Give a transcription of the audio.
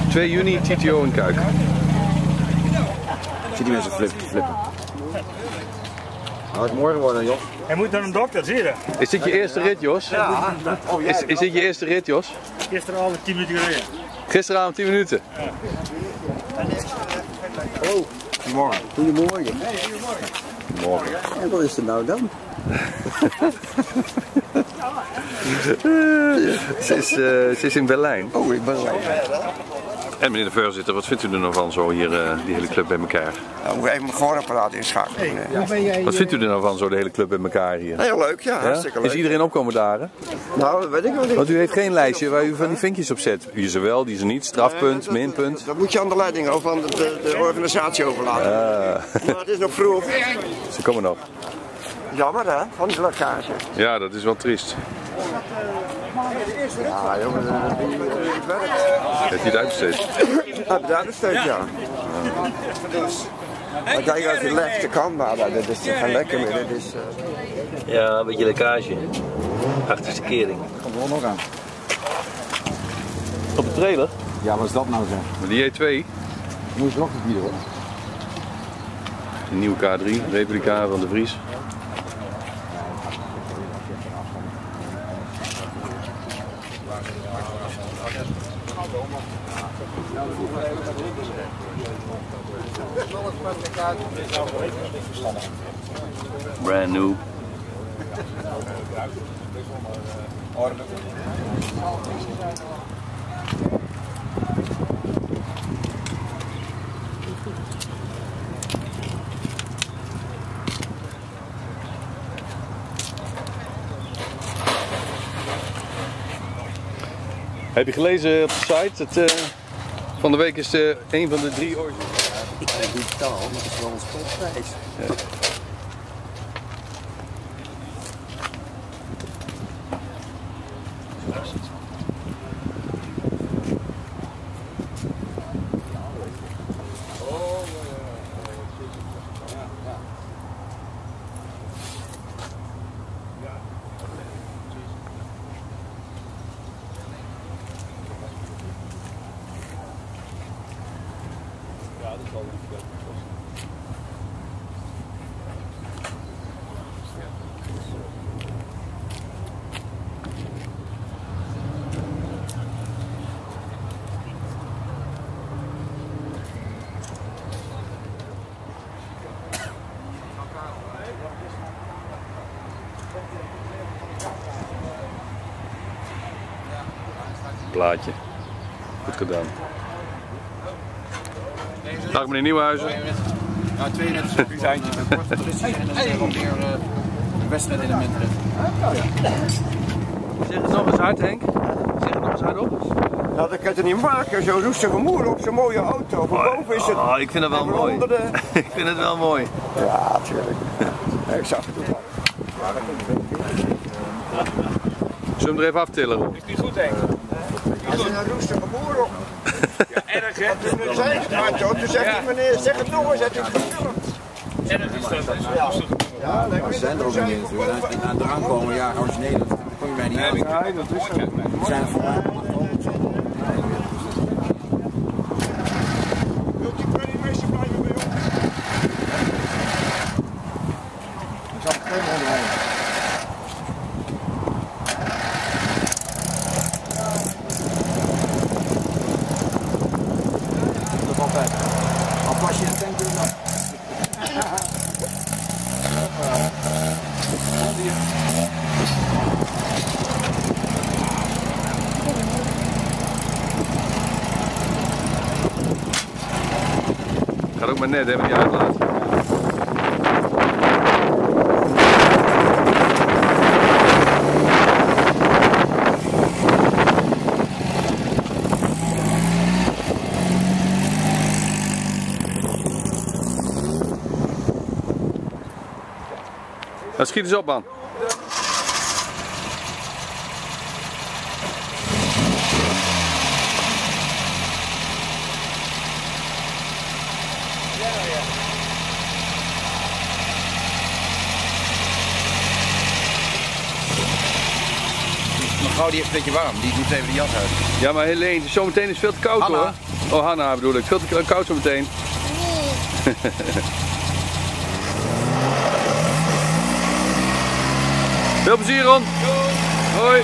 2 juni, TTO in Kuik. Ik zie die mensen flippen. Nou, het morgen worden, Jos. Hij moet naar een dokter, zie je. Is dit je eerste rit, Jos? Ja. Is dit je eerste rit, Jos? Gisteravond 10 minuten geleden. Gisteravond 10 minuten. Ja. Oh, goedemorgen. Goedemorgen. Morgen. En wat is er nou dan? Ze is in Berlijn. Oh, ik ben Berlijn. En meneer de voorzitter, wat vindt u er nou van zo hier, die hele club bij elkaar? Nou, moet even mijn gehoorapparaat inschakelen. Wat vindt u er nou van zo de hele club bij elkaar hier? Heel leuk, ja, hartstikke leuk. Is iedereen opkomen dagen? Nou, dat weet ik wel niet. Want u heeft geen lijstje waar u van die vinkjes op zet. Die is er wel, die is er niet. Strafpunt, minpunt. Dat moet je aan de leiding of aan de organisatie overlaten. Maar het is nog vroeg. Ze komen nog. Jammer hè, van die lekkage. Ja, dat is wel triest. Ja jongen, het werkt. Heeft u het uitbesteed? Heb je uitbesteed, ja. Maar kijk, als je legt, dat kan, maar dat is geen lekker meer. Dit is, Ja, een beetje lekkage. Achterste kering. Komt er wel nog aan. Op de trailer? Ja, wat is dat nou zeg? Die J2. Moet je nog niet bieden hoor. De nieuwe K3, replica van de Vries. Brand new. Heb je gelezen op de site? Van de week is een van de 3 originele. Ik ben digitaal, maar het is wel een spotprijs. Ja. Plaatje. Goed gedaan. Dag meneer Nieuwenhuizen. Ja, 32 designtje met korte positie en dan wat meer wedstrijdelementen. Zeg het nog eens hard, Henk. Zeg het nog eens hard op. Nou, dat kan het niet maken, zo'n roestige moer op zo'n mooie auto. Van boven is het. Oh, ik vind het wel mooi. Ik vind het wel mooi. Ja, natuurlijk. Ja, ik zag het ook wel. Zullen we hem er even aftillen? Is niet goed, Henk? Er is een roestige moer op. Ja, erg hè? Toen zei ik het maar, toch? Toen zegt hij meneer, zeg het nog eens, heeft u het gefilmd? Erg is dat. Ja, Ze zijn er ook niet natuurlijk. En aan de rang komen, ja, origineel, dat kon je mij niet aan. Nee, dat is zo. We zijn er voorbij. Wilt die penningmeester blijven bij ons? Ik zag het 200 rijden. Dat is altijd. Al pas je een tank doet dan. Gaat ook maar net, hè, met die uitlaat. Nou, schiet eens op, man. vrouw die heeft een beetje warm, die doet even de jas uit. Ja, maar Helene, zometeen is het veel te koud Hanna. hoor. Oh, Hanna bedoel ik. Veel te koud zometeen. Veel plezier, Ron. Hoi.